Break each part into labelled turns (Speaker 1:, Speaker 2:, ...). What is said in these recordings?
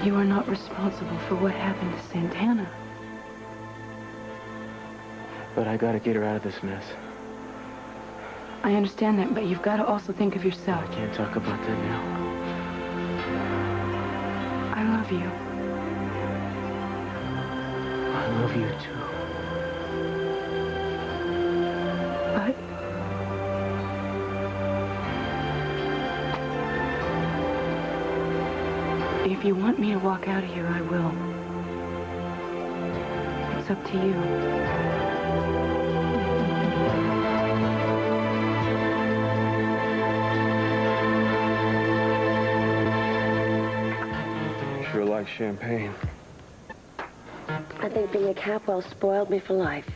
Speaker 1: You are not responsible for what happened to Santana.
Speaker 2: But I gotta get her out of this mess.
Speaker 1: I understand that, but you've got to also think of yourself.
Speaker 2: I can't talk about that now.
Speaker 1: I love you.
Speaker 2: I love you too.
Speaker 1: But if you want me to walk out of here, I will. It's up to you.
Speaker 2: Sure like champagne.
Speaker 3: I think being a Capwell spoiled me for life.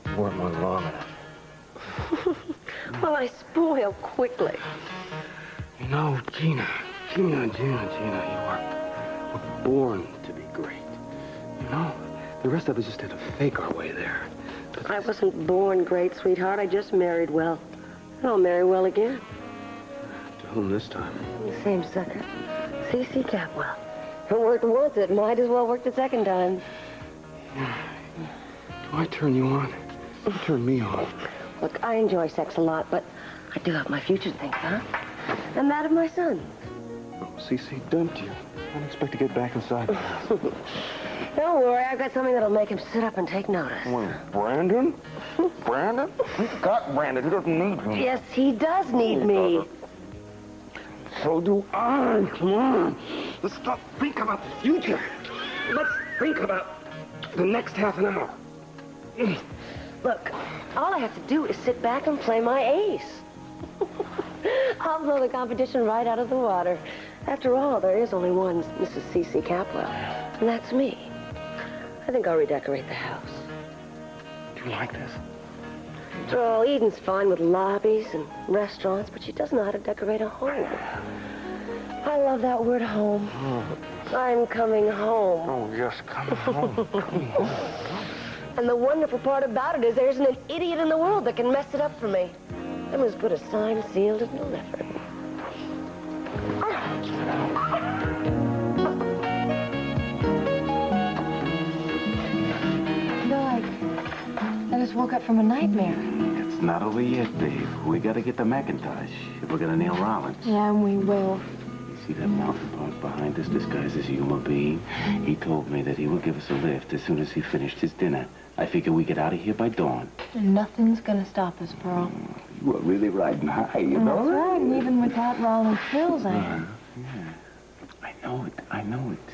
Speaker 2: You weren't one long enough.
Speaker 3: Well, I spoil quickly.
Speaker 2: You know, Gina, you were born to be great. You know, the rest of us just had to fake our way there. But
Speaker 3: I wasn't born great, sweetheart. I just married well. And I'll marry well again.
Speaker 2: To whom this time?
Speaker 3: The same sucker. C.C. Capwell. It worked once, it might as well work the second time.
Speaker 2: Do I turn you on? You turn me on.
Speaker 3: Look, I enjoy sex a lot, but I do have my future to think about. And that of my son.
Speaker 2: Oh, C.C. dumped you. I don't expect to get back inside.
Speaker 3: Don't worry, I've got something that'll make him sit up and take notice.
Speaker 2: Well, Brandon? Brandon? He's got Brandon. He doesn't need me.
Speaker 3: Yes, he does need me.
Speaker 2: So do I. Come on. Let's stop think about the future. Let's think about the next half an hour.
Speaker 3: Look, all I have to do is sit back and play my ace. I'll blow the competition right out of the water. After all, there is only one Mrs. C.C. Capwell, and that's me. I think I'll redecorate the house.
Speaker 2: Do you like this?
Speaker 3: Oh, Eden's fine with lobbies and restaurants, but she doesn't know how to decorate a home. I love that word home.
Speaker 2: Oh.
Speaker 3: I'm coming home.
Speaker 2: Oh, yes, come home. Come home.
Speaker 3: And the wonderful part about it is there isn't an idiot in the world that can mess it up for me. I must put a sign sealed and delivered.
Speaker 1: I just woke up from a nightmare.
Speaker 4: It's not over yet, babe. We gotta get the Macintosh if we're gonna nail Rollins.
Speaker 1: Yeah, and we will.
Speaker 4: You see that mountain park behind us disguised as a human being? He told me that he would give us a lift as soon as he finished his dinner. I figure we get out of here by dawn.
Speaker 1: And nothing's gonna stop us, Pearl.
Speaker 4: You are really riding high, you know?
Speaker 1: That's right, and even without Rollins pills, I am.
Speaker 4: Yeah. I know it.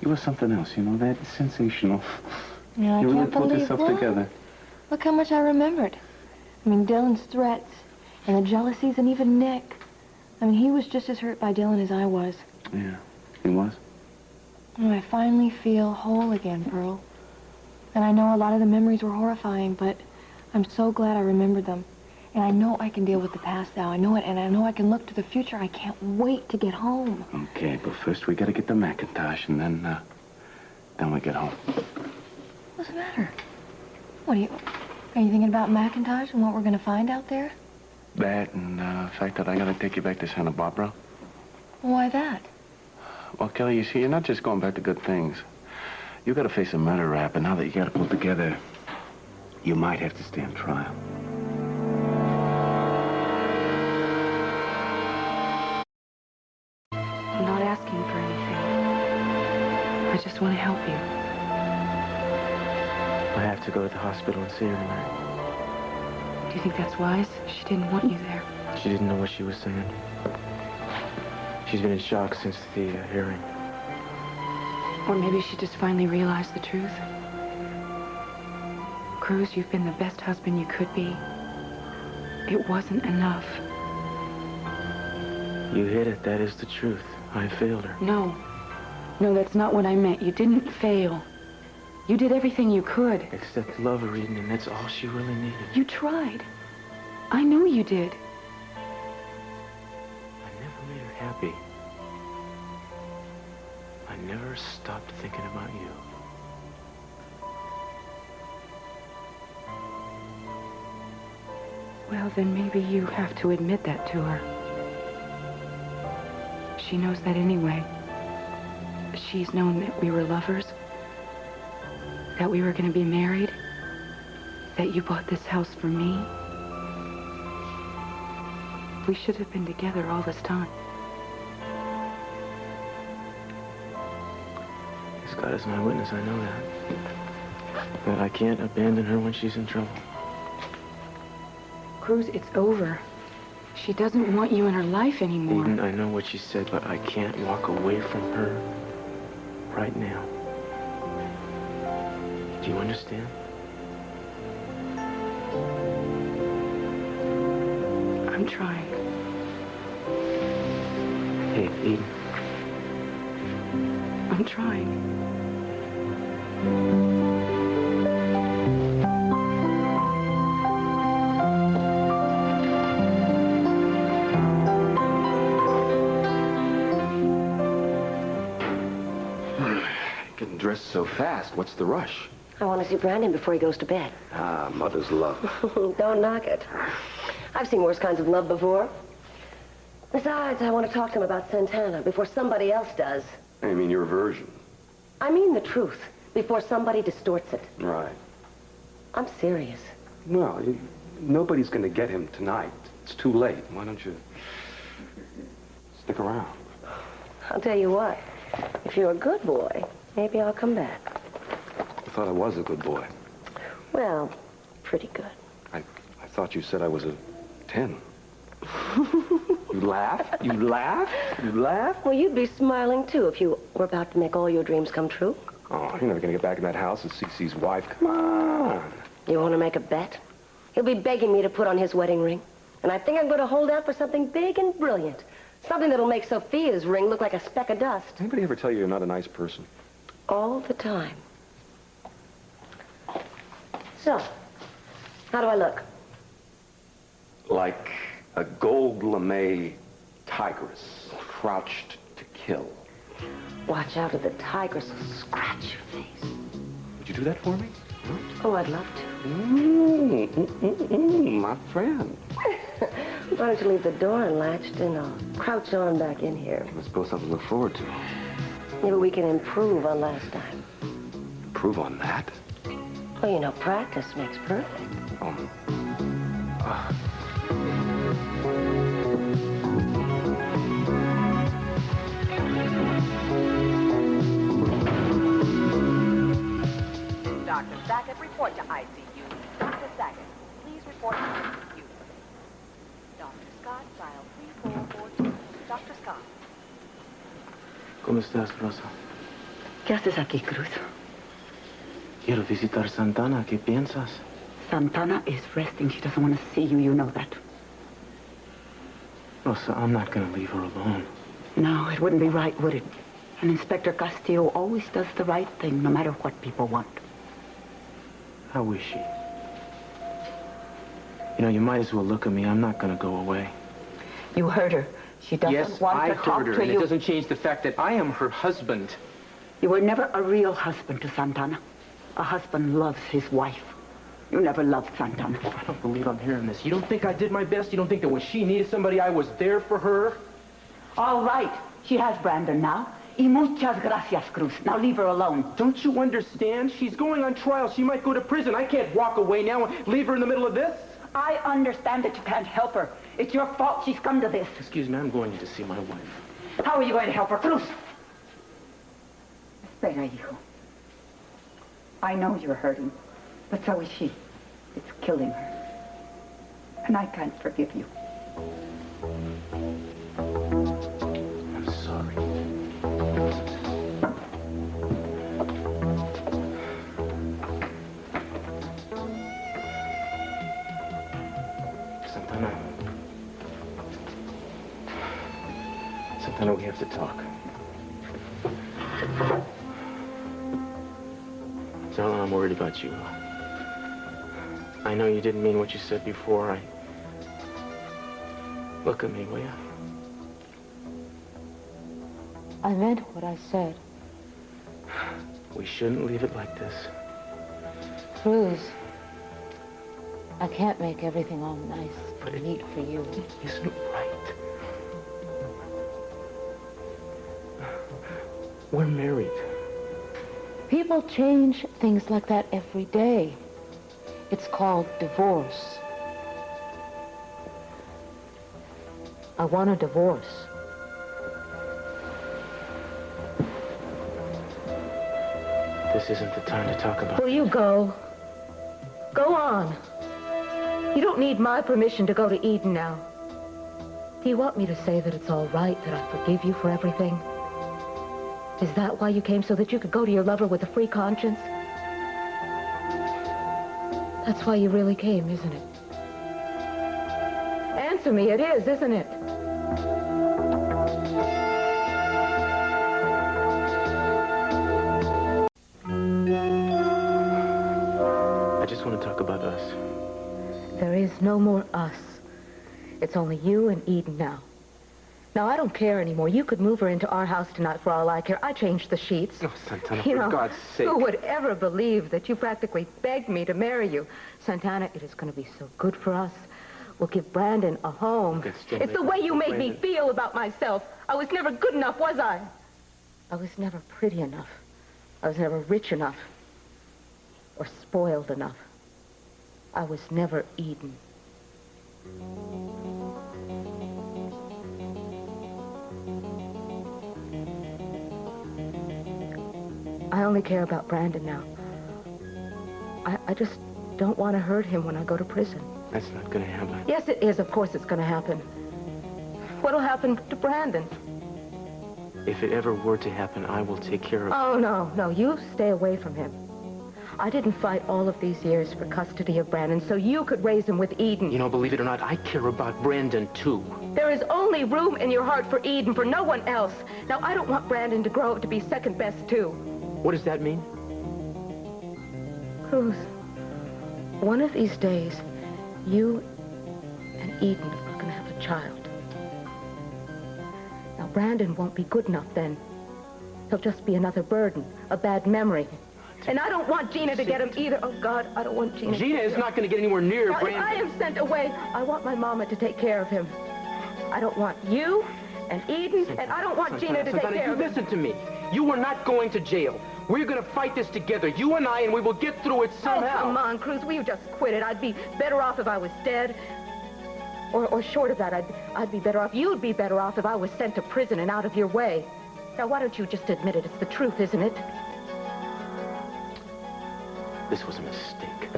Speaker 4: You were something else, you know, that sensational.
Speaker 1: Yeah, I
Speaker 4: you really
Speaker 1: can't
Speaker 4: put
Speaker 1: believe
Speaker 4: yourself
Speaker 1: that.
Speaker 4: together.
Speaker 1: Look how much I remembered. I mean, Dylan's threats, and the jealousies, and even Nick. I mean, he was just as hurt by Dylan as I was.
Speaker 4: Yeah, he was.
Speaker 1: And I finally feel whole again, Pearl. And I know a lot of the memories were horrifying, but I'm so glad I remembered them. And I know I can deal with the past now. I know it, and I know I can look to the future. I can't wait to get home.
Speaker 4: Okay, but first we gotta get the Macintosh, and then we get home.
Speaker 1: What's the matter? Are you thinking about Macintosh and what we're gonna find out there?
Speaker 4: That and the fact that I gotta take you back to Santa Barbara.
Speaker 1: Why that?
Speaker 4: Well, Kelly, you see, you're not just going back to good things. You gotta face a murder rap, and now that you gotta pull together, you might have to stand trial.
Speaker 1: I'm not asking for anything. I just want to help you.
Speaker 2: I have to go to the hospital and see her tonight.
Speaker 1: Do you think that's wise? She didn't want you there.
Speaker 2: She didn't know what she was saying. She's been in shock since the hearing.
Speaker 1: Or maybe she just finally realized the truth. Cruz, you've been the best husband you could be. It wasn't enough.
Speaker 2: You hit it. That is the truth. I failed her.
Speaker 1: No. No, that's not what I meant. You didn't fail. You did everything you could.
Speaker 2: Except love her, Eden, and that's all she really needed.
Speaker 1: You tried. I know you did.
Speaker 2: I never made her happy. I never stopped thinking about you.
Speaker 1: Well, then maybe you have to admit that to her. She knows that anyway.
Speaker 5: she's known that we were lovers, that we were going to be married, that you bought this house for me. We should have been together all this time.
Speaker 2: As God is my witness, I know that. But I can't abandon her when she's in trouble.
Speaker 5: Cruz, it's over. She doesn't want you in her life anymore.
Speaker 2: Eden, I know what she said, but I can't walk away from her right now. Do you understand?
Speaker 5: I'm trying.
Speaker 2: Hey, Eden.
Speaker 5: I'm trying.
Speaker 2: Getting dressed so fast. What's the rush?
Speaker 3: I want to see Brandon before he goes to bed.
Speaker 2: Ah, mother's love.
Speaker 3: Don't knock it. I've seen worse kinds of love before. Besides, I want to talk to him about Santana before somebody else does.
Speaker 2: I mean your version.
Speaker 3: I mean the truth before somebody distorts it.
Speaker 2: Right.
Speaker 3: I'm serious.
Speaker 2: Well, nobody's going to get him tonight. It's too late. Why don't you stick around?
Speaker 3: I'll tell you what. If you're a good boy, maybe I'll come back.
Speaker 2: I thought I was a good boy.
Speaker 3: Well, pretty good.
Speaker 2: I thought you said I was a 10. You laugh? You laugh? You laugh?
Speaker 3: Well, you'd be smiling, too, if you were about to make all your dreams come true.
Speaker 2: Oh, you're never going to get back in that house as Cece's wife. Come on.
Speaker 3: You want to make a bet? He'll be begging me to put on his wedding ring. And I think I'm going to hold out for something big and brilliant. Something that'll make Sophia's ring look like a speck of dust.
Speaker 2: Anybody ever tell you you're not a nice person?
Speaker 3: All the time. So, how do I look?
Speaker 2: Like a gold lame tigress crouched to kill.
Speaker 3: Watch out, or the tigress will scratch your face.
Speaker 2: Would you do that for me?
Speaker 3: Oh, I'd love to.
Speaker 2: My friend.
Speaker 3: Why don't you leave the door unlatched and I'll crouch on back in here.
Speaker 2: I suppose something to look forward to.
Speaker 3: Maybe we can improve on last time.
Speaker 2: Improve on that?
Speaker 3: Well, you know, practice makes perfect.
Speaker 6: Dr. Sackett, report to ICU. Dr. Sackett, please report to ICU. Dr. Scott, dial 3442. Dr. Scott.
Speaker 2: ¿Cómo estás, Rosa?
Speaker 7: ¿Qué haces aquí, Cruz?
Speaker 2: Quiero visitar Santana. ¿Qué piensas?
Speaker 7: Santana is resting. She doesn't want to see you. You know that.
Speaker 2: Rosa, I'm not going to leave her alone.
Speaker 7: No, it wouldn't be right, would it? And Inspector Castillo always does the right thing, no matter what people want.
Speaker 2: How is she? You know, you might as well look at me. I'm not going to go away.
Speaker 7: You heard her. She doesn't want to talk to you.
Speaker 2: And it doesn't change the fact that I am her husband.
Speaker 7: You were never a real husband to Santana. A husband loves his wife. You never loved Santana.
Speaker 2: I don't believe I'm hearing this. You don't think I did my best? You don't think that when she needed somebody, I was there for her?
Speaker 7: All right. She has Brandon now. Y muchas gracias, Cruz. Now leave her alone.
Speaker 2: Don't you understand? She's going on trial. She might go to prison. I can't walk away now and leave her in the middle of this.
Speaker 7: I understand that you can't help her. It's your fault she's come to this.
Speaker 2: Excuse me, I'm going in to see my wife.
Speaker 7: How are you going to help her, Cruz? Espera, hijo. I know you're hurting, but so is she. It's killing her. And I can't forgive you.
Speaker 2: I'm sorry. Santana, we have to talk. Darling, I'm worried about you. I know you didn't mean what you said before. Look at me, will you?
Speaker 1: I meant what I said.
Speaker 2: We shouldn't leave it like this.
Speaker 1: Cruz, I can't make everything all nice
Speaker 2: But
Speaker 1: and neat for you.
Speaker 2: It isn't right. We're married.
Speaker 3: People change things like that every day. It's called divorce. I want a divorce.
Speaker 2: This isn't the time to talk about...
Speaker 3: Will you go? Go on. You don't need my permission to go to Eden now. Do you want me to say that it's all right, that I forgive you for everything? Is that why you came, so that you could go to your lover with a free conscience? That's why you really came, isn't it? Answer me, it is, isn't it?
Speaker 2: I just want to talk about us.
Speaker 3: There is no more us. It's only you and Eden now. Now, I don't care anymore. You could move her into our house tonight for all I care. I changed the sheets.
Speaker 2: Oh, Santana, for God's sake.
Speaker 3: Who would ever believe that you practically begged me to marry you? Santana, it is going to be so good for us. We'll give Brandon a home. It's the way you made me feel about myself. I was never good enough, was I? I was never pretty enough. I was never rich enough. Or spoiled enough. I was never Eden. I only care about Brandon now. I just don't want to hurt him when I go to prison.
Speaker 2: That's not going to happen.
Speaker 3: Yes, it is. Of course it's going to happen. What'll happen to Brandon?
Speaker 2: If it ever were to happen, I will take care of...
Speaker 3: Oh, no. You stay away from him. I didn't fight all of these years for custody of Brandon so you could raise him with Eden.
Speaker 2: You know, believe it or not, I care about Brandon, too.
Speaker 3: There is only room in your heart for Eden, for no one else. Now, I don't want Brandon to grow up to be second best, too.
Speaker 2: What does that mean?
Speaker 3: Cruz, one of these days, you and Eden are going to have a child. Now, Brandon won't be good enough then. He'll just be another burden, a bad memory. And I don't want Gina to get him either. Oh, God, I don't want Gina.
Speaker 2: Gina is not going to get anywhere near
Speaker 3: now,
Speaker 2: Brandon.
Speaker 3: If I am sent away, I want my mama to take care of him. I don't want you and Eden, and I don't want Gina to take care of him.
Speaker 2: Listen to me. You are not going to jail. We're going to fight this together, you and I, and we will get through it somehow.
Speaker 3: Oh, come on, Cruz. Will you just quit it? I'd be better off if I was dead. Or short of that, I'd be better off. You'd be better off if I was sent to prison and out of your way. Now, why don't you just admit it? It's the truth, isn't it?
Speaker 2: This was a mistake.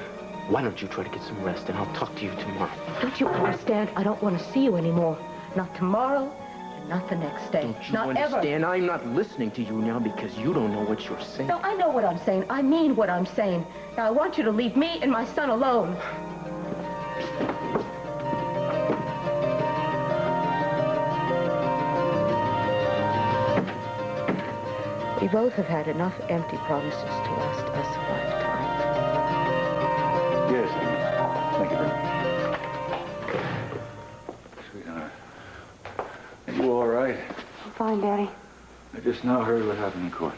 Speaker 2: Why don't you try to get some rest, and I'll talk to you tomorrow.
Speaker 3: Don't you understand? I don't want to see you anymore. Not tomorrow, and not the next day.
Speaker 2: Don't you
Speaker 3: not
Speaker 2: understand?
Speaker 3: Ever.
Speaker 2: I'm not listening to you now because you don't know what you're saying.
Speaker 3: No, I know what I'm saying. I mean what I'm saying. Now, I want you to leave me and my son alone. We both have had enough empty promises to last us a lifetime.
Speaker 8: Yes, thank you very much. Sweetheart, are you all right?
Speaker 3: I'm fine, Daddy.
Speaker 8: I just now heard what happened in court.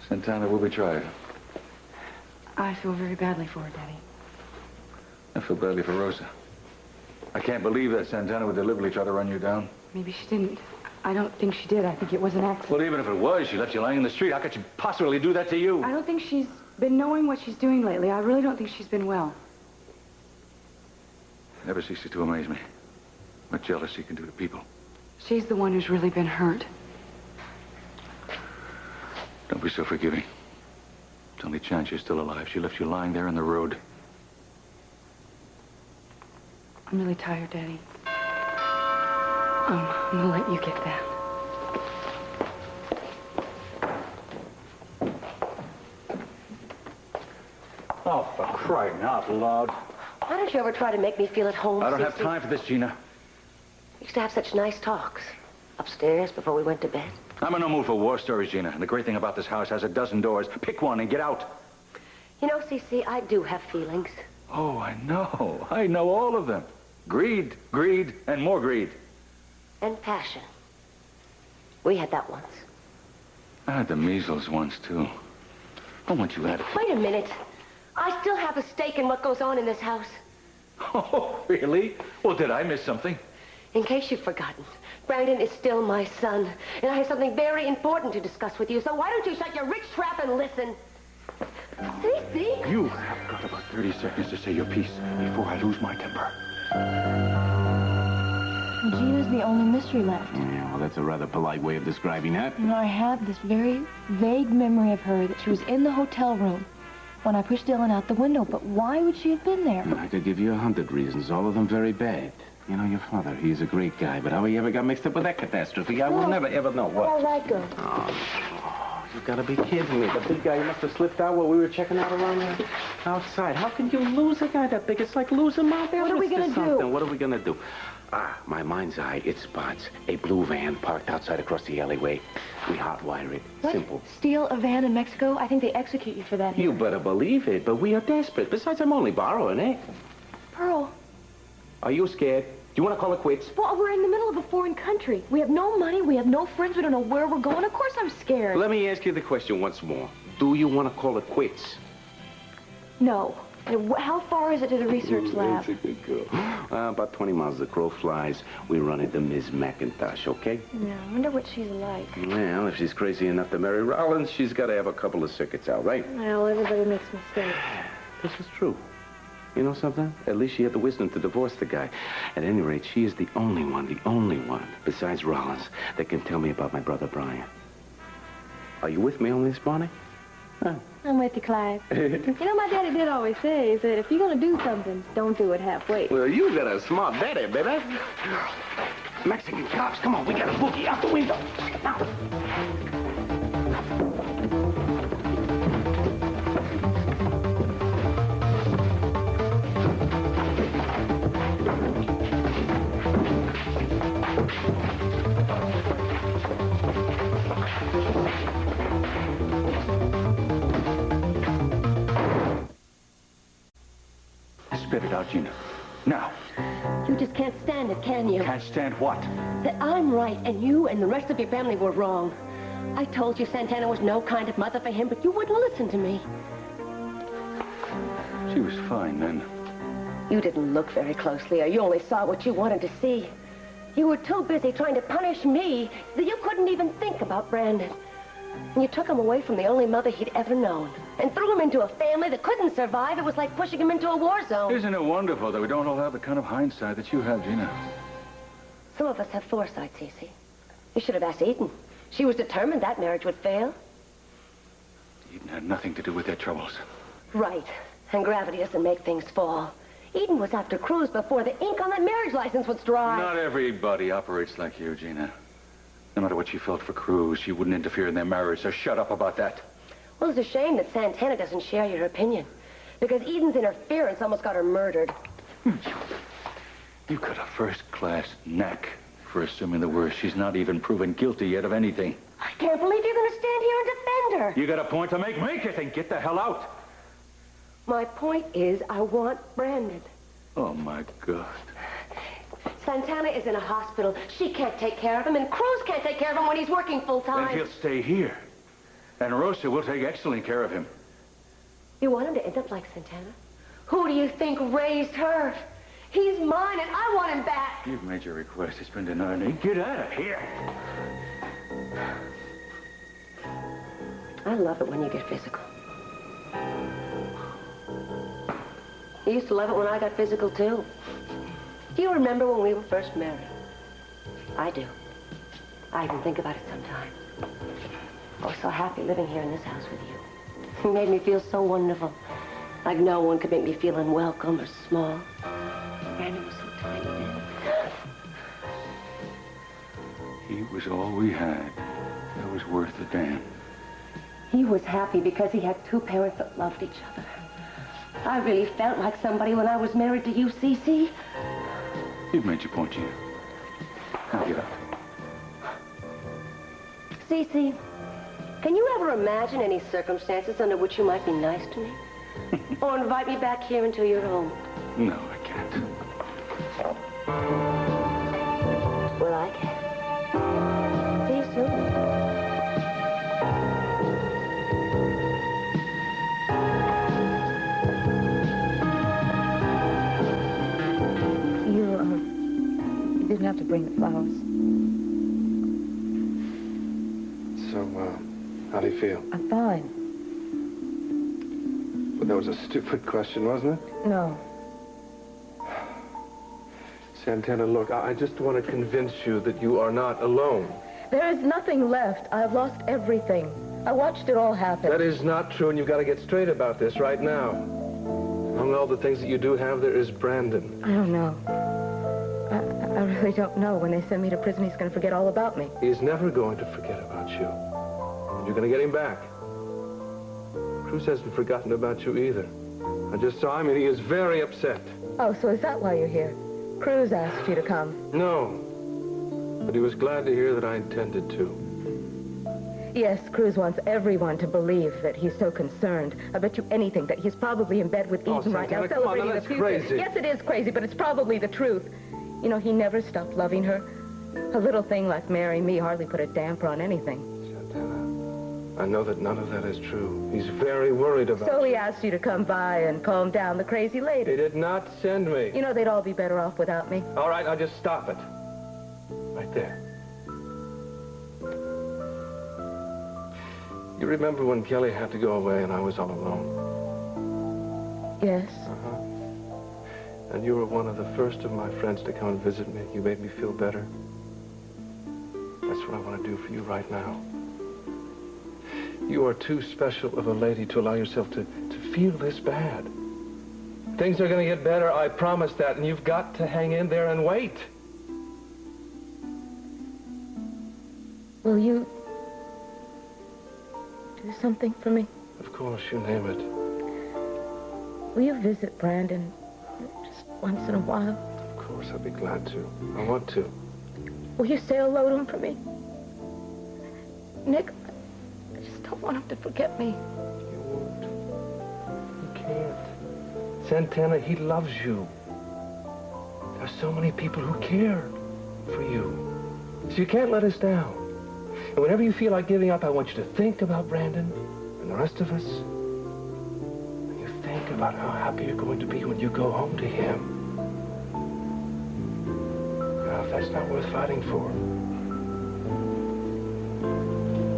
Speaker 8: Santana will be tried.
Speaker 5: I feel very badly for her, Daddy.
Speaker 8: I feel badly for Rosa. I can't believe that Santana would deliberately try to run you down.
Speaker 5: Maybe she didn't. I don't think she did. I think it was an accident.
Speaker 8: Well, even if it was, she left you lying in the street. How could she possibly do that to you?
Speaker 5: I don't think she's been knowing what she's doing lately. I really don't think she's been well.
Speaker 8: Never ceases to amaze me what jealousy can do to people.
Speaker 5: She's the one who's really been hurt.
Speaker 8: Don't be so forgiving. It's the only chance you're still alive. She left you lying there on the road.
Speaker 5: I'm really tired, Daddy. I'm gonna let you get that.
Speaker 8: Oh, for crying out loud.
Speaker 3: Why don't you ever try to make me feel at home,
Speaker 8: I don't have
Speaker 3: Cece?
Speaker 8: time for this, Gina.
Speaker 3: We used to have such nice talks. Upstairs before we went to bed.
Speaker 8: I'm in no mood for war stories, Gina. And the great thing about this house has a dozen doors. Pick one and get out.
Speaker 3: You know, Cece, I do have feelings.
Speaker 8: Oh, I know. I know all of them. Greed, greed, and more greed.
Speaker 3: And passion. We had that once.
Speaker 8: I had the measles once, too. I want you to have it.
Speaker 3: Wait a minute. I still have a stake in what goes on in this house.
Speaker 8: Oh, really? Well, did I miss something?
Speaker 3: In case you've forgotten, Brandon is still my son, and I have something very important to discuss with you, so why don't you shut your rich trap and listen? Cece!
Speaker 8: You have got about 30 seconds to say your piece before I lose my temper.
Speaker 1: Gina's the only mystery left.
Speaker 4: Yeah, well, that's a rather polite way of describing that.
Speaker 1: You know, I have this very vague memory of her that she was in the hotel room when I pushed Dylan out the window, but why would she have been there?
Speaker 4: I could give you 100 reasons, all of them very bad. You know, your father, he's a great guy, but how he ever got mixed up with that catastrophe, I will never, ever know. What?
Speaker 3: All right, girl.
Speaker 4: Oh, you gotta be kidding me. The big guy must have slipped out while we were checking out around there outside. How can you lose a guy that big? It's like losing Mount Everest.
Speaker 3: What are we gonna do?
Speaker 4: What are we gonna do? My mind's eye, it spots a blue van parked outside across the alleyway. We hotwire it.
Speaker 1: What?
Speaker 4: Simple.
Speaker 1: Steal a van in Mexico? I think they execute you for that here.
Speaker 4: You better believe it, but we are desperate. Besides, I'm only borrowing, eh?
Speaker 1: Pearl.
Speaker 4: Are you scared? Do you want to call it quits?
Speaker 1: Well, we're in the middle of a foreign country. We have no money, we have no friends, we don't know where we're going. Of course I'm scared.
Speaker 4: Let me ask you the question once more. Do you want to call it quits?
Speaker 1: No. How far is it to the research lab?
Speaker 4: That's a good girl. About 20 miles. The crow flies. We run into Ms. McIntosh, okay?
Speaker 1: Yeah, I wonder what she's like.
Speaker 4: Well, if she's crazy enough to marry Rollins, she's got to have a couple of circuits out, right?
Speaker 1: Well, everybody makes mistakes.
Speaker 4: This is true. You know something? At least she had the wisdom to divorce the guy. At any rate, she is the only one, besides Rollins, that can tell me about my brother Brian. Are you with me on this, Bonnie? Huh?
Speaker 1: I'm with you, Clyde. You know, my daddy did always say is that if you're going to do something, don't do it halfway.
Speaker 4: Well, you got a smart daddy, baby. Mexican cops, come on, we got a boogie out the window. Now.
Speaker 8: Spit it out, Gina. Now.
Speaker 3: You just can't stand it, can you?
Speaker 8: Can't stand what?
Speaker 3: That I'm right and you and the rest of your family were wrong. I told you Santana was no kind of mother for him, but you wouldn't listen to me.
Speaker 8: She was fine then.
Speaker 3: You didn't look very closely, or you only saw what you wanted to see. You were too busy trying to punish me that you couldn't even think about Brandon. And you took him away from the only mother he'd ever known and threw him into a family that couldn't survive. It was like pushing him into a war zone.
Speaker 8: Isn't it wonderful that we don't all have the kind of hindsight that you have, Gina?
Speaker 3: Some of us have foresight, Cece. You should have asked Eden. She was determined that marriage would fail.
Speaker 8: Eden had nothing to do with their troubles.
Speaker 3: Right. And gravity doesn't make things fall. Eden was after Cruz before the ink on that marriage license was dry.
Speaker 8: Not everybody operates like you, Gina. No matter what she felt for Cruz, she wouldn't interfere in their marriage, so shut up about that.
Speaker 3: Well, it's a shame that Santana doesn't share your opinion. Because Eden's interference almost got her murdered.
Speaker 8: You got a first-class knack for assuming the worst. She's not even proven guilty yet of anything.
Speaker 3: I can't believe you're going to stand here and defend her.
Speaker 8: You got a point to make? Make it and get the hell out.
Speaker 3: My point is, I want Brandon.
Speaker 8: Oh, my God.
Speaker 3: Santana is in a hospital. She can't take care of him, and Cruz can't take care of him when he's working full-time.
Speaker 8: Then he'll stay here. And Rosa will take excellent care of him.
Speaker 3: You want him to end up like Santana? Who do you think raised her? He's mine, and I want him back.
Speaker 8: You've made your request. It's been denied. Now, get out of here.
Speaker 3: I love it when you get physical. You used to love it when I got physical, too. Do you remember when we were first married? I do. I even think about it sometimes. I was so happy living here in this house with you. It made me feel so wonderful. Like no one could make me feel unwelcome or small. Brandon was so tiny then.
Speaker 8: He was all we had. That was worth a damn.
Speaker 3: He was happy because he had two parents that loved each other. I really felt like somebody when I was married to you, Cece.
Speaker 8: You've made your point, Gina. Now get out.
Speaker 3: Cece, can you ever imagine any circumstances under which you might be nice to me? Or invite me back here into your home?
Speaker 8: No, I can't.
Speaker 3: Well, I can. See you soon.
Speaker 5: didn't have to bring the flowers.
Speaker 2: So, how do you feel?
Speaker 5: I'm fine.
Speaker 2: Well, that was a stupid question, wasn't it?
Speaker 5: No.
Speaker 2: Santana, look, I just want to convince you that you are not alone.
Speaker 1: There is nothing left. I've lost everything. I watched it all happen.
Speaker 2: That is not true, and you've got to get straight about this right now. Among all the things that you do have, there is Brandon.
Speaker 1: I don't know. I really don't know. When they send me to prison, he's going to forget all about me.
Speaker 2: He's never going to forget about you. And you're going to get him back. Cruz hasn't forgotten about you either. I just saw him, and he is very upset.
Speaker 1: Oh, so is that why you're here? Cruz asked you to come.
Speaker 2: No. But he was glad to hear that I intended to.
Speaker 1: Yes, Cruz wants everyone to believe that he's so concerned. I bet you anything that he's probably in bed with Eden right now, celebrating the future.
Speaker 2: Crazy.
Speaker 1: Yes, it is crazy, but it's probably the truth. You know, he never stopped loving her. A little thing like marrying me hardly put a damper on anything.
Speaker 2: Santana, I know that none of that is true. He's very worried about
Speaker 1: So
Speaker 2: you.
Speaker 1: he asked you to come by and calm down the crazy lady.
Speaker 2: He did not send me.
Speaker 1: You know, they'd all be better off without me.
Speaker 2: All right, I'll just stop it. Right there. You remember when Kelly had to go away and I was all alone?
Speaker 1: Yes.
Speaker 2: And you were one of the first of my friends to come and visit me. You made me feel better. That's what I want to do for you right now. You are too special of a lady to allow yourself to feel this bad. Things are going to get better, I promise that, and you've got to hang in there and wait.
Speaker 1: Will you do something for me?
Speaker 2: Of course, you name it.
Speaker 1: Will you visit Brandon just once in a while?
Speaker 2: Of course, I'll be glad to. I want to.
Speaker 1: Will you say hello to him for me? Nick, I just don't want him to forget me.
Speaker 2: You won't. You can't. Santana, he loves you. There's so many people who care for you. So you can't let us down. And whenever you feel like giving up, I want you to think about Brandon and the rest of us. And you think about how happy you're going to be when you go home to him. Now, if that's not worth fighting for,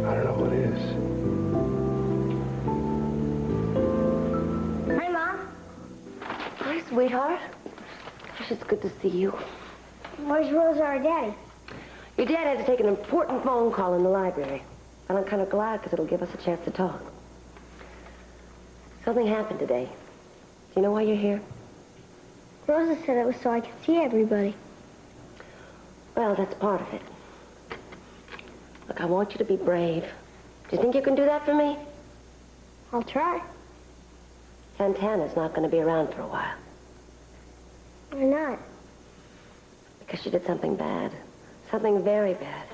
Speaker 2: I don't know what is.
Speaker 3: Hi, Mom. Hi, sweetheart. Gosh, it's good to see you.
Speaker 9: Where's Rosa or Daddy?
Speaker 3: Your dad had to take an important phone call in the library. And I'm kind of glad because it'll give us a chance to talk. Something happened today. Do you know why you're here?
Speaker 9: Rosa said it was so I could see everybody.
Speaker 3: Well, that's part of it. Look, I want you to be brave. Do you think you can do that for me?
Speaker 9: I'll try.
Speaker 3: Santana's not going to be around for a while.
Speaker 9: Why not?
Speaker 3: Because she did something bad. Something very bad.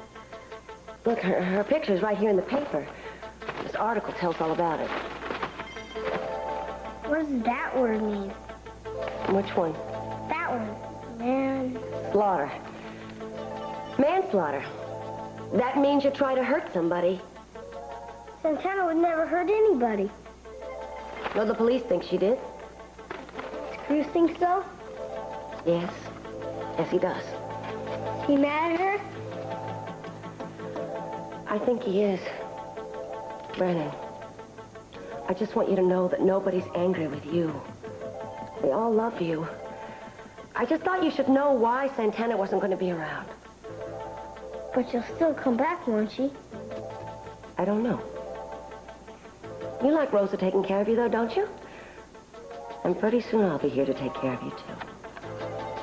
Speaker 3: Look, her picture's right here in the paper. This article tells all about it.
Speaker 9: What does that word mean?
Speaker 3: Which one?
Speaker 9: That one.
Speaker 3: Slaughter. Manslaughter. That means you try to hurt somebody.
Speaker 9: Santana would never hurt anybody.
Speaker 3: No, the police think she did.
Speaker 9: Does Cruz think so?
Speaker 3: Yes. Yes, he does.
Speaker 9: Is he mad at her?
Speaker 3: I think he is. Brennan, I just want you to know that nobody's angry with you. They all love you. I just thought you should know why Santana wasn't going to be around.
Speaker 9: But she'll still come back, won't she?
Speaker 3: I don't know. You like Rosa taking care of you, though, don't you? And pretty soon I'll be here to take care of you, too.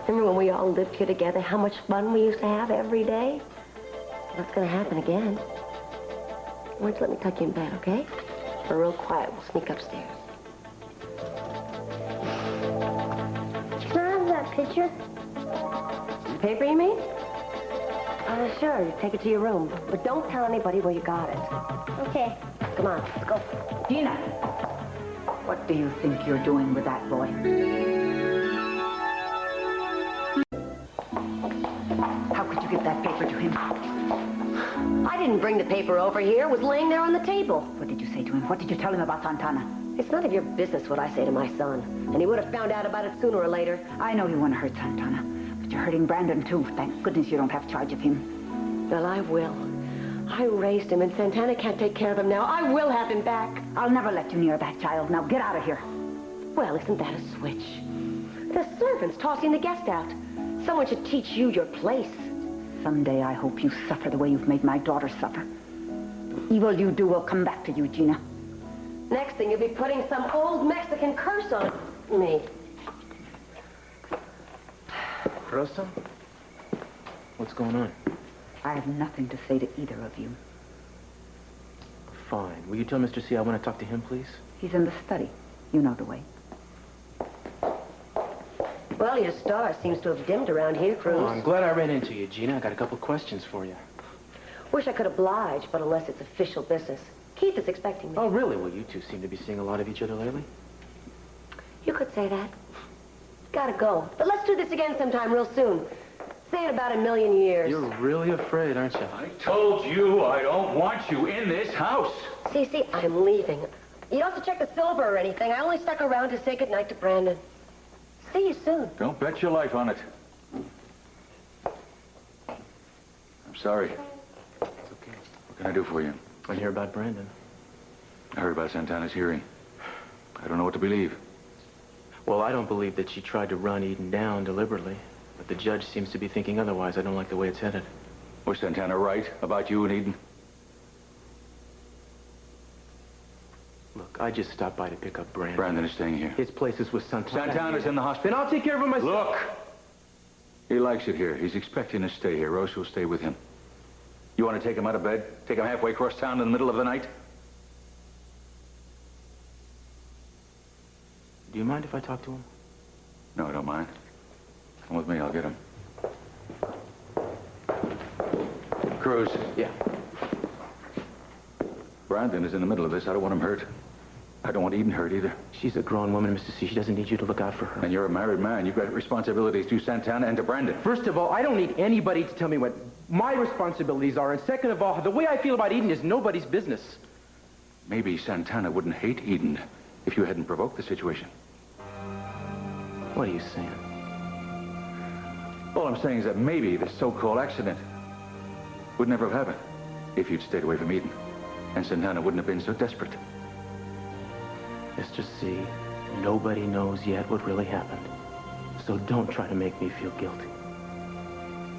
Speaker 3: Remember when we all lived here together, how much fun we used to have every day? That's going to happen again. Why don't you let me tuck you in bed, okay? We're real quiet. We'll sneak upstairs.
Speaker 9: Can I have that picture?
Speaker 3: The paper, you mean? Sure. You take it to your room. But don't tell anybody where you got it.
Speaker 9: Okay.
Speaker 3: Come on, let's go.
Speaker 7: Gina, what do you think you're doing with that boy? How could you give that paper to him?
Speaker 3: I didn't bring the paper over here. It was laying there on the table.
Speaker 7: What did you say to him? What did you tell him about Santana?
Speaker 3: It's none of your business what I say to my son. And he would have found out about it sooner or later.
Speaker 7: I know you want to hurt Santana, But you're hurting Brandon, too. Thank goodness you don't have charge of him.
Speaker 3: Well, I will. I raised him, and Santana can't take care of him now. I will have him back.
Speaker 7: I'll never let you near that child. Now get out of here.
Speaker 3: Well, isn't that a switch? The servants tossing the guest out. Someone should teach you your place.
Speaker 7: Someday I hope you suffer the way you've made my daughter suffer. The evil you do will come back to you, Gina.
Speaker 3: Next thing, you'll be putting some old Mexican curse on me.
Speaker 10: Rosa? What's going on?
Speaker 7: I have nothing to say to either of you.
Speaker 10: Fine. Will you tell Mr. C I want to talk to him, please?
Speaker 7: He's in the study. You know the way.
Speaker 3: Well, your star seems to have dimmed around here, Cruz.
Speaker 10: Oh, I'm glad I ran into you, Gina. I got a couple questions for you.
Speaker 3: Wish I could oblige, but unless it's official business. Keith is expecting me.
Speaker 10: Oh, really? Well, you two seem to be seeing a lot of each other lately.
Speaker 3: You could say that. Gotta go. But let's do this again sometime real soon. Say in about 1,000,000 years.
Speaker 10: You're really afraid, aren't you?
Speaker 8: I told you I don't want you in this house.
Speaker 3: Cece, I'm leaving. You don't have to check the silver or anything. I only stuck around to say goodnight to Brandon. See you soon.
Speaker 8: Don't bet your life on it. I'm sorry.
Speaker 10: It's okay.
Speaker 8: What can I do for you?
Speaker 10: I hear about Brandon.
Speaker 8: I heard about Santana's hearing. I don't know what to believe.
Speaker 10: Well, I don't believe that she tried to run Eden down deliberately. But the judge seems to be thinking otherwise. I don't like the way it's headed.
Speaker 8: Was Santana right about you and Eden?
Speaker 10: Look, I just stopped by to pick up Brandon.
Speaker 8: Brandon is staying here.
Speaker 10: His place is with Santana.
Speaker 8: Santana's in the hospital.
Speaker 10: Then I'll take care of him myself.
Speaker 8: Look! He likes it here. He's expecting to stay here. Rose will stay with him. You want to take him out of bed? Take him halfway across town in the middle of the night?
Speaker 10: Do you mind if I talk to him?
Speaker 8: No, I don't mind. Come with me, I'll get him. Cruz.
Speaker 10: Yeah.
Speaker 8: Brandon is in the middle of this. I don't want him hurt. I don't want Eden hurt either.
Speaker 10: She's a grown woman, Mr. C. She doesn't need you to look out for her.
Speaker 8: And you're a married man. You've got responsibilities to Santana and to Brandon.
Speaker 10: First of all, I don't need anybody to tell me what my responsibilities are. And second of all, the way I feel about Eden is nobody's business.
Speaker 8: Maybe Santana wouldn't hate Eden if you hadn't provoked the situation.
Speaker 10: What are you saying?
Speaker 8: All I'm saying is that maybe this so-called accident would never have happened if you'd stayed away from Eden. And Santana wouldn't have been so desperate.
Speaker 10: Mr. C, nobody knows yet what really happened. So don't try to make me feel guilty.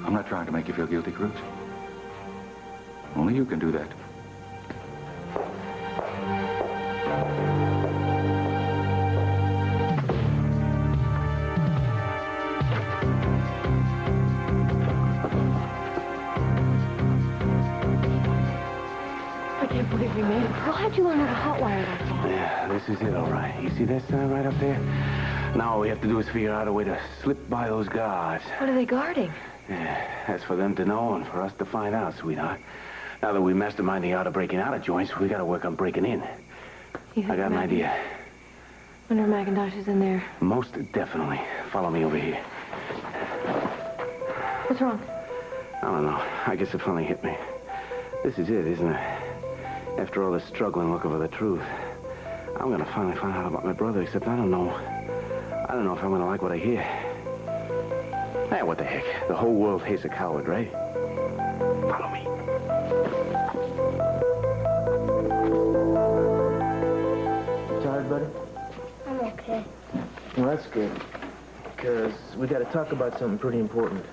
Speaker 8: I'm not trying to make you feel guilty, Cruz. Only you can do that.
Speaker 1: We made it. Girl, how'd you learn how to hotwire like that?
Speaker 4: Yeah, this is it, all right. You see that sign right up there? Now all we have to do is figure out a way to slip by those guards.
Speaker 1: What are they guarding?
Speaker 4: Yeah, that's for them to know and for us to find out, sweetheart. Now that we mastermind the art of breaking out of joints, we gotta work on breaking in. I got an idea.
Speaker 1: Wonder if McIntosh is in there.
Speaker 4: Most definitely. Follow me over here.
Speaker 1: What's wrong?
Speaker 4: I don't know. I guess it finally hit me. This is it, isn't it? After all this struggling looking for the truth, I'm gonna finally find out about my brother, except I don't know if I'm gonna like what I hear. Hey, what the heck? The whole world hates a coward, right? Follow me.
Speaker 10: You tired, buddy?
Speaker 9: I'm okay.
Speaker 10: Well, that's good. Because we got to talk about something pretty important.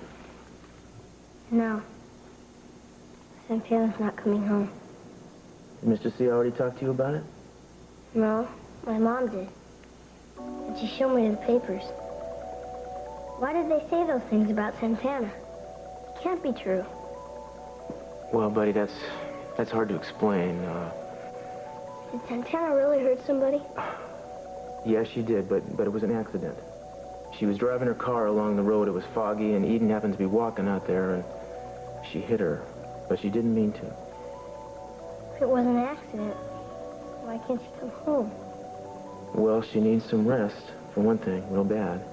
Speaker 9: No. Santana's not coming home.
Speaker 10: Did Mr. C already talk to you about it?
Speaker 9: No, my mom did. And she showed me the papers. Why did they say those things about Santana? It can't be true.
Speaker 10: Well, buddy, that's hard to explain.
Speaker 9: Did Santana really hurt somebody?
Speaker 10: Yeah, she did, but it was an accident. She was driving her car along the road. It was foggy, and Eden happened to be walking out there, and she hit her. But she didn't mean to.
Speaker 9: If it was an accident, why can't she come home?
Speaker 10: Well, she needs some rest, for one thing, real bad.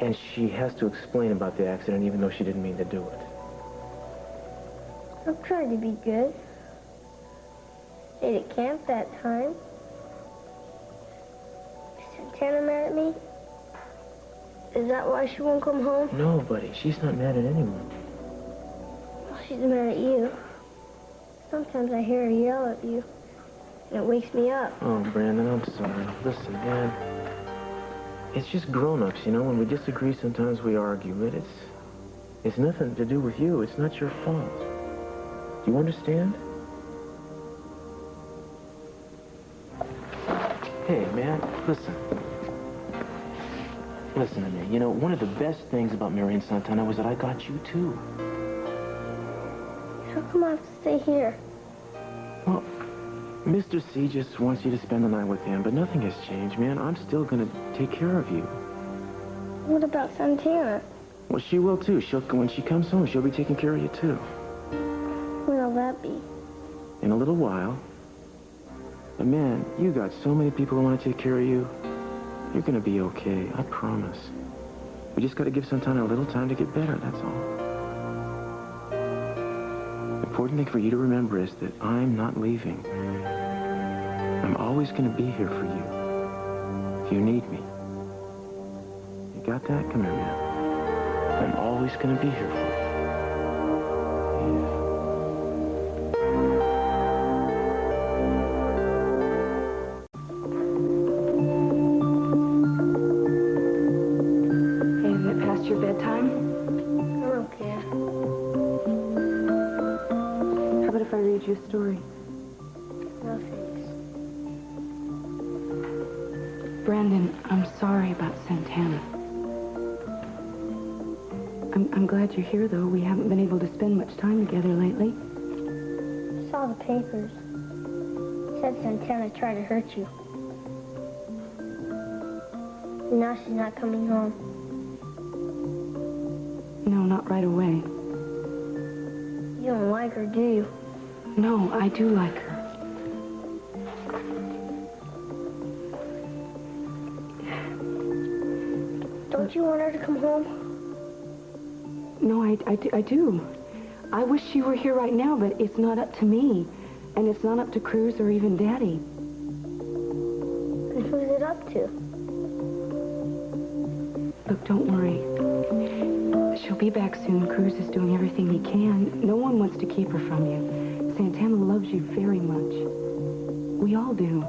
Speaker 10: And she has to explain about the accident, even though she didn't mean to do it.
Speaker 9: I've tried to be good. Stayed at camp that time. Is Santana mad at me? Is that why she won't come home?
Speaker 10: No, buddy. She's not mad at anyone.
Speaker 9: Well, she's mad at you. Sometimes I hear her yell at you, and it wakes me up.
Speaker 10: Oh, Brandon, I'm sorry. Listen, man. It's just grown-ups, you know? When we disagree, sometimes we argue, but it's nothing to do with you. It's not your fault. Do you understand? Hey, man, listen. Listen to me. You know, one of the best things about marrying Santana was that I got you, too.
Speaker 9: How come I have to stay here?
Speaker 10: Well, Mr. C just wants you to spend the night with him, but nothing has changed, man. I'm still gonna take care of you.
Speaker 9: What about Santana?
Speaker 10: Well, she will, too. When she comes home, she'll be taking care of you, too.
Speaker 9: When'll that be?
Speaker 10: In a little while. But, man, you got so many people who want to take care of you. You're gonna be okay, I promise. We just gotta give Santana a little time to get better, that's all. The important thing for you to remember is that I'm not leaving. I'm always gonna be here for you. If you need me. You got that? Come here, man. I'm always gonna be here for you.
Speaker 5: Your bedtime?
Speaker 9: I don't care.
Speaker 5: How about if I read you a story?
Speaker 9: No thanks.
Speaker 5: Brandon, I'm sorry about Santana. I'm glad you're here, though. We haven't been able to spend much time together lately.
Speaker 9: I saw the papers. It said Santana tried to hurt you. And now she's not coming home.
Speaker 5: No, not right away.
Speaker 9: You don't like her, do you?
Speaker 5: No, I do like her.
Speaker 9: Don't you want her to come home?
Speaker 5: No, I do. I wish she were here right now, but it's not up to me. And it's not up to Cruz or even Daddy.
Speaker 9: And who's it up to?
Speaker 5: Look, don't worry. She'll be back soon. Cruz is doing everything he can. No one wants to keep her from you. Santana loves you very much. We all do.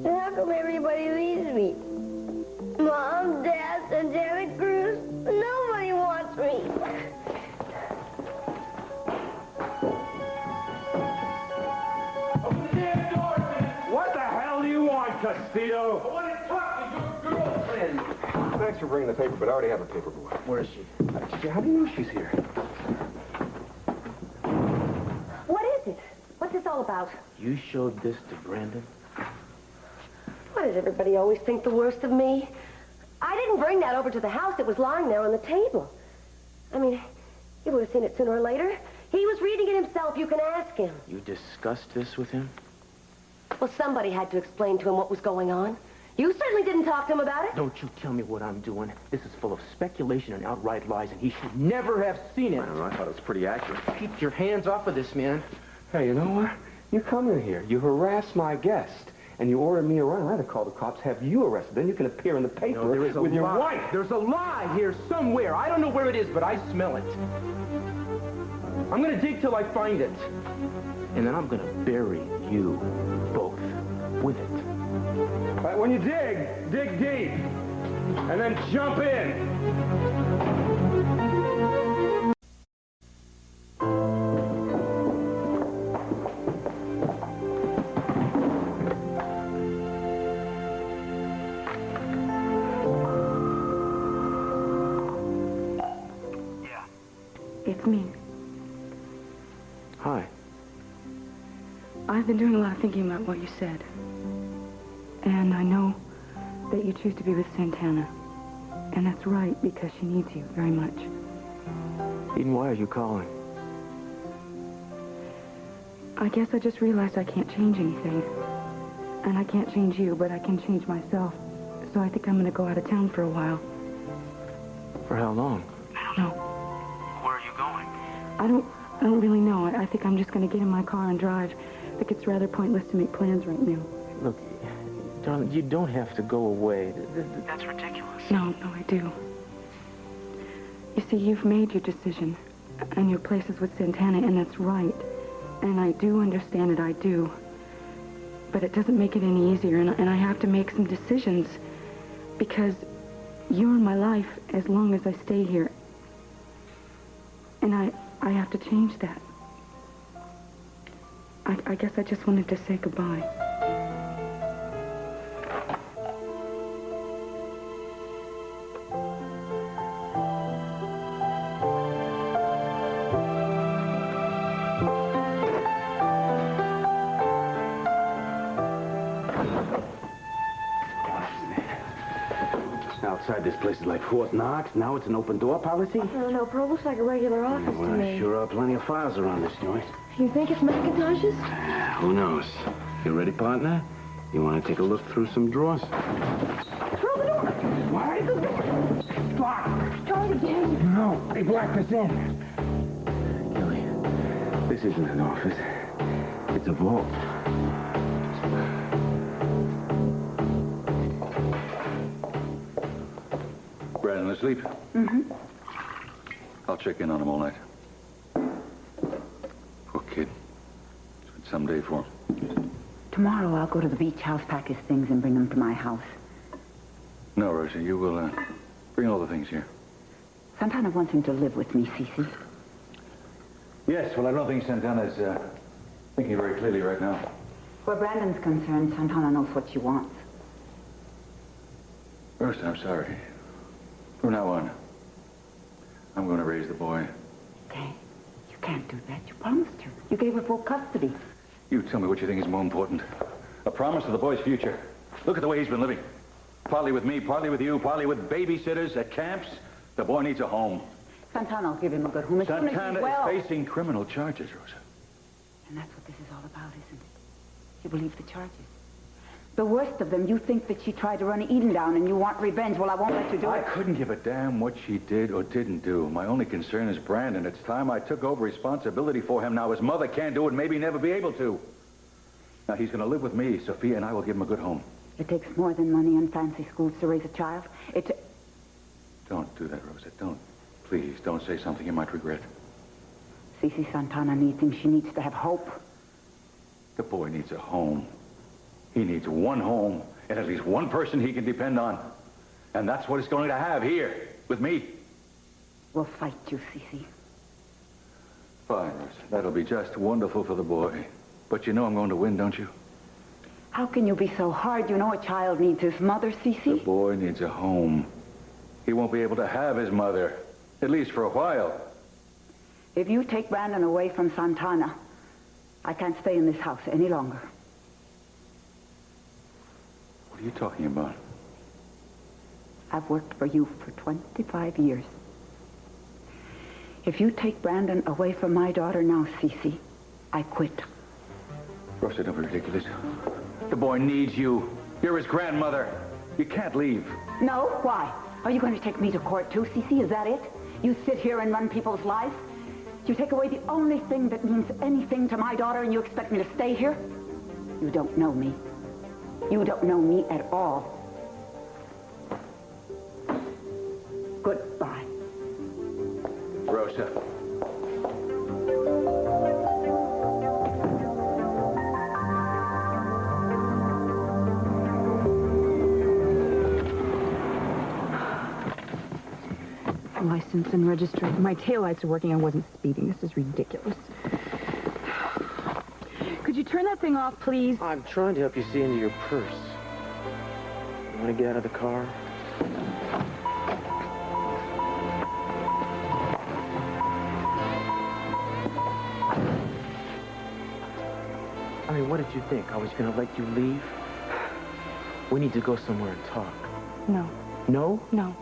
Speaker 9: Then how come everybody leaves me? Mom, Dad, Santana, Cruz. Nobody wants me.
Speaker 2: Open the damn door, man. What the hell do you want, Castillo? I want to talk to your girlfriend. Thanks for bringing the paper, but I already have a paper boy.
Speaker 10: Where is she?
Speaker 2: How do you know she's here?
Speaker 3: What is it? What's this all about?
Speaker 10: You showed this to Brandon?
Speaker 3: Why does everybody always think the worst of me? I didn't bring that over to the house. It was lying there on the table. I mean, he would have seen it sooner or later. He was reading it himself. You can ask him.
Speaker 10: You discussed this with him?
Speaker 3: Well, somebody had to explain to him what was going on. You certainly didn't talk to him about it.
Speaker 10: Don't you tell me what I'm doing. This is full of speculation and outright lies, and he should never have seen it.
Speaker 4: I thought it was pretty accurate.
Speaker 10: Keep your hands off of this, man.
Speaker 2: Hey, you know what? You come in here, you harass my guest, and you order me around. I'd have called the cops, have you arrested. Then you can appear in the paper with your wife.
Speaker 10: There's a lie here somewhere. I don't know where it is, but I smell it. I'm gonna dig till I find it. And then I'm gonna bury you both with it.
Speaker 2: But when you dig deep. And then jump in.
Speaker 5: It's me.
Speaker 10: Hi.
Speaker 5: I've been doing a lot of thinking about what you said. And I know that you choose to be with Santana. And that's right, because she needs you very much.
Speaker 10: Eden, why are you calling?
Speaker 5: I guess I just realized I can't change anything. And I can't change you, but I can change myself. So I think I'm going to go out of town for a while.
Speaker 10: For how long?
Speaker 5: I don't know.
Speaker 10: Where are you going?
Speaker 5: I don't really know. I think I'm just going to get in my car and drive. I think it's rather pointless to make plans right now.
Speaker 10: Look, darling, you don't have to go away. That's ridiculous.
Speaker 5: No, I do. You see, you've made your decision, and your place is with Santana, and that's right. And I do understand it, I do. But it doesn't make it any easier, and I have to make some decisions, because you're in my life as long as I stay here. And I have to change that. I guess I just wanted to say goodbye.
Speaker 4: Outside this place is like Fort Knox. Now it's an open door policy.
Speaker 1: No, Pearl, looks like a regular office
Speaker 4: Well,
Speaker 1: to me.
Speaker 4: there sure are plenty of files around this joint.
Speaker 1: You think it's Macintosh's?
Speaker 4: Who knows? You ready, partner? You want to take a look through some drawers?
Speaker 1: Throw the door!
Speaker 2: Why the door? It's locked.
Speaker 1: Try it again.
Speaker 2: No, they blocked us in.
Speaker 4: Gilly, this isn't an office. It's a vault.
Speaker 8: Brandon asleep?
Speaker 7: Mm-hmm.
Speaker 8: I'll check in on him all night. Poor kid. It's been some day for him.
Speaker 7: Tomorrow I'll go to the beach house, pack his things, and bring them to my house.
Speaker 8: No, Rosa, you will bring all the things here.
Speaker 7: Santana wants him to live with me, Cece.
Speaker 8: Yes, well, I don't think Santana's thinking very clearly right now.
Speaker 7: Where Brandon's concerned, Santana knows what she wants.
Speaker 8: Rosa, I'm sorry. From now on, I'm going to raise the boy.
Speaker 7: Okay. You can't do that. You promised her. You gave her full custody.
Speaker 8: You tell me what you think is more important. A promise to the boy's future. Look at the way he's been living. Partly with me, partly with you, partly with babysitters at camps. The boy needs a home.
Speaker 7: Santana will give him a good home as soon as
Speaker 8: Santana
Speaker 7: he's well.
Speaker 8: is facing criminal charges, Rosa.
Speaker 7: And that's what this is all about, isn't it? You believe the charges. The worst of them, you think that she tried to run Eden down and you want revenge. Well, I won't let you do it.
Speaker 8: I couldn't give a damn what she did or didn't do. My only concern is Brandon. It's time I took over responsibility for him. Now, his mother can't do it, maybe never be able to. Now, he's going to live with me. Sophia and I will give him a good home.
Speaker 7: It takes more than money and fancy schools to raise a child.
Speaker 8: Don't do that, Rosa. Don't. Please, don't say something you might regret.
Speaker 7: Cece Santana needs him. She needs to have hope.
Speaker 8: The boy needs a home. He needs one home and at least one person he can depend on. And that's what he's going to have here, with me.
Speaker 7: We'll fight you, Cece.
Speaker 8: Fine, Rosa. That'll be just wonderful for the boy. But you know I'm going to win, don't you?
Speaker 7: How can you be so hard? You know a child needs his mother, Cece.
Speaker 8: The boy needs a home. He won't be able to have his mother, at least for a while.
Speaker 7: If you take Brandon away from Santana, I can't stay in this house any longer.
Speaker 8: What are you talking about?
Speaker 7: I've worked for you for 25 years. If you take Brandon away from my daughter now, Cece, I quit.
Speaker 8: Rosa, don't be ridiculous. The boy needs you. You're his grandmother. You can't leave.
Speaker 7: No? Why? Are you going to take me to court too, Cece? Is that it? You sit here and run people's lives? You take away the only thing that means anything to my daughter and you expect me to stay here? You don't know me. You don't know me at all. Goodbye.
Speaker 8: Rosa.
Speaker 5: License and registration. My taillights are working. I wasn't speeding. This is ridiculous. Could you turn that thing off, please?
Speaker 10: I'm trying to help you see into your purse. You want to get out of the car? I mean, what did you think? I was going to let you leave? We need to go somewhere and talk.
Speaker 5: No.
Speaker 10: No?
Speaker 5: No.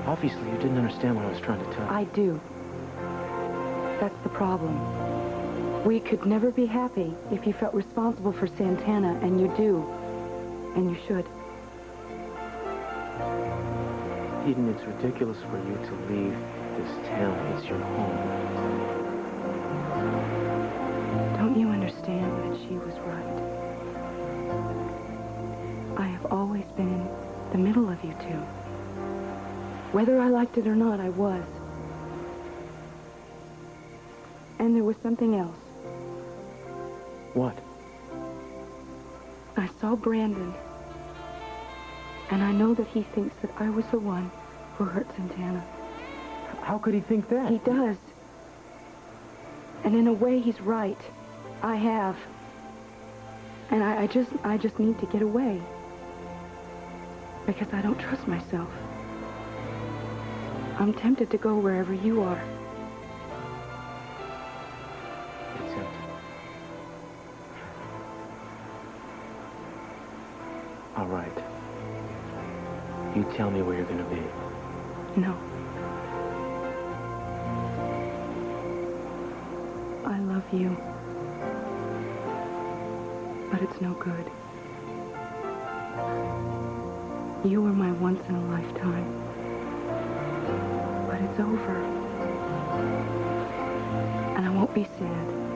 Speaker 10: Obviously, you didn't understand what I was trying to tell you.
Speaker 5: I do. That's the problem. We could never be happy if you felt responsible for Santana, and you do. And you should.
Speaker 10: Eden, it's ridiculous for you to leave this town. It's your home. Don't
Speaker 5: you understand that she was right? I have always been in the middle of you two. Whether I liked it or not, I was. And there was something else.
Speaker 10: What?
Speaker 5: I saw Brandon, and I know that he thinks that I was the one who hurt Santana.
Speaker 10: How could he think that?
Speaker 5: He does. And in a way, he's right. I have. And I just need to get away. Because I don't trust myself. I'm tempted to go wherever you are.
Speaker 10: It's empty. All right. You tell me where you're going to be.
Speaker 5: No. I love you. But it's no good. You were my once in a lifetime. But it's over. And I won't be sad.